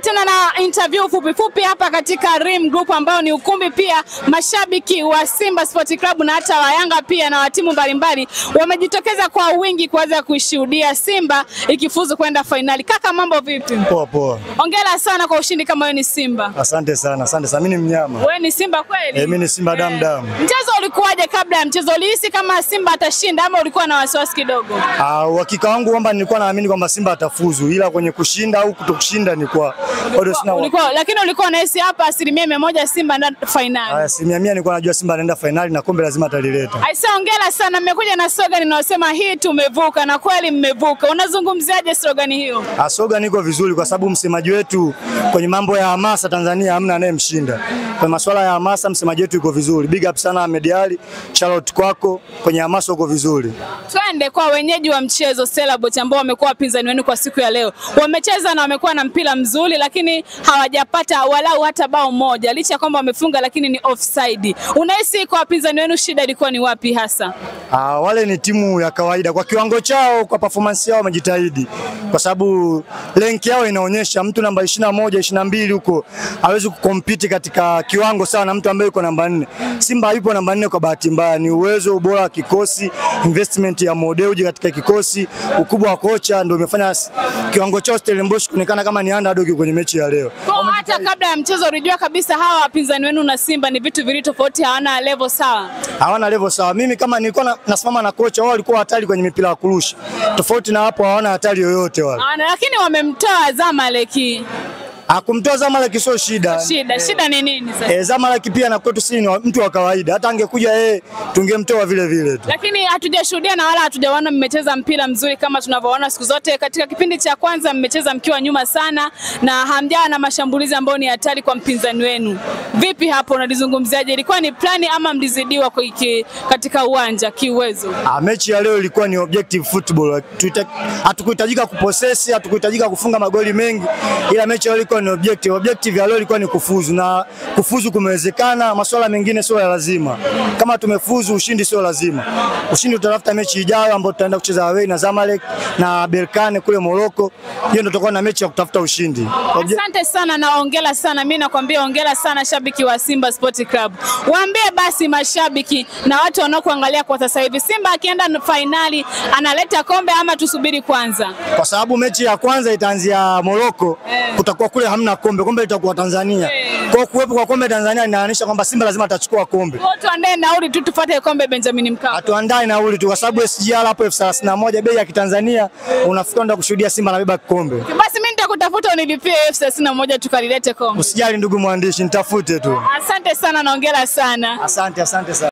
tena na interview fupi hapa katika Rim Group ambao ni ukumbi pia mashabiki wa Simba Sport Club na hata wa Yanga pia na wa timu mbalimbali wamejitokeza kwa wingi kuweza kuishuhudia Simba ikifuzu kwenda finali. Kaka, mambo vipi? Poa poa. Hongera sana kwa ushindi kama wewe ni Simba. Asante sana. Asante sana. Mimi ni mnyama. Wewe ni Simba kweli? Mimi ni Simba damu. Mchezo ulikuwaje kabla ya mchezo? Ulihisi kama Simba atashinda ama ulikuwa na wasiwasi kidogo? Uhakika wangu kwamba nilikuwa naamini kwamba Simba atafuzu, ila kwenye kushinda au kutokushinda ni kwa bado sina. Lakini ulikuwa unahisi hapa 100% Simba ndio finali. 100% nilikuwa najua Simba anaenda finali na kombe lazima atalileta. Aisa, hongera sana, mmekuja na slogan inayosema hii tumevuka, na kweli mmevuka. Unazungumziaje slogan hiyo? Slogan iko vizuri kwa sababu msemaji wetu kwenye mambo ya hamasa Tanzania hamna anayemshinda. Kwa masuala ya hamasa msemaji wetu yuko vizuri. Big up sana Ahmed Ali, Charlotte kwako, kwenye hamasa uko vizuri. Twende kwa wenyeji wa mchezo Stellenbosch ambao wamekuwa wapinzani wenu kwa siku ya leo. Wamecheza na wamekuwa na mpira mzuri lakini hawajapata walau hata bao moja. Licha kwamba wamefunga lakini ni offside. Unahisi kwa wapinzani wenu shida ilikuwa ni wapi hasa? Wale ni timu ya kawaida kwa kiwango chao, kwa performance yao wamejitahidi. Kwa sababu rank yao inaonyesha mtu namba 21, 22 huko hawezi kukompiti katika kiwango sawa na mtu ambaye yuko namba 4. Simba yupo namba 4 kwa bahati mbaya, ni uwezo, ubora wa kikosi, investment ya Modeuji katika kikosi, ukubwa wa kocha ndio umefanya kiwango chao Stellenbosch kuonekana kama ni underdog kwenye mechi ya leo. Kwa hata kabla ya mchezo ulijua kabisa hawa wapinzani wenu na Simba ni vitu viwili tofauti, hawana level sawa. Hawana level sawa. Mimi kama nilikuwa nasimama na kocha, wao walikuwa hatari kwenye mipira ya kurusha. Tofauti na hapo hawana hatari yoyote wale. Lakini wamemtoa Zamalek. Kumtoa Zamalek sio shida. Shida ni nini sasa? Zamalek pia na kwetu sisi ni mtu wa kawaida. Hata angekuja yeye tungemtoa vile vile tu. Lakini hatujashuhudia na wala hatujaona mmecheza mpira mzuri kama tunavyoona siku zote. Katika kipindi cha kwanza mmecheza mkiwa nyuma sana na hamjawa na mashambulizi ambayo ni hatari kwa mpinzani wenu. Vipi hapo unalizungumziaje? Ilikuwa ni plani ama mlizidiwa katika uwanja kiuwezo? Mechi ya leo ilikuwa ni objective football. Hatukuhitajika kupossess, hatukuhitajika kufunga magoli mengi. Ila mechi ya leo ilikuwa ni objective. Objective ya leo ilikuwa ni kufuzu, na kufuzu kumewezekana, masuala mengine sio lazima. Kama tumefuzu, ushindi sio lazima. Ushindi utatafuta mechi ijayo ambayo tutaenda kucheza away na Zamalek na Berkane kule Morocco. Hiyo ndio tutakuwa na mechi ya kutafuta ushindi. Asante sana na hongera sana. Mimi nakwambia hongera sana shabiki wa Simba Sport Club. Waambie basi mashabiki na watu wanaokuangalia kwa sasa hivi, Simba akienda finali analeta kombe ama tusubiri kwanza? Kwa sababu mechi ya kwanza itaanzia Morocco, kutakuwa kule hamna kombe, kombe litakuwa Tanzania. Kwa kuwepo kwa kombe Tanzania inamaanisha kwamba Simba lazima atachukua kombe. Tuandae nauli tu tufuate kombe Benjamin Mkapa. Tuandae nauli tu kwa sababu SGR hapo 31 bei ya Kitanzania, unafikiri ndio kushuhudia Simba anabeba kombe. Basi mimi nitakutafuta unilipie 31 tukalilete kombe. Usijali ndugu mwandishi, nitafute tu. Asante sana na hongera sana. Asante sana.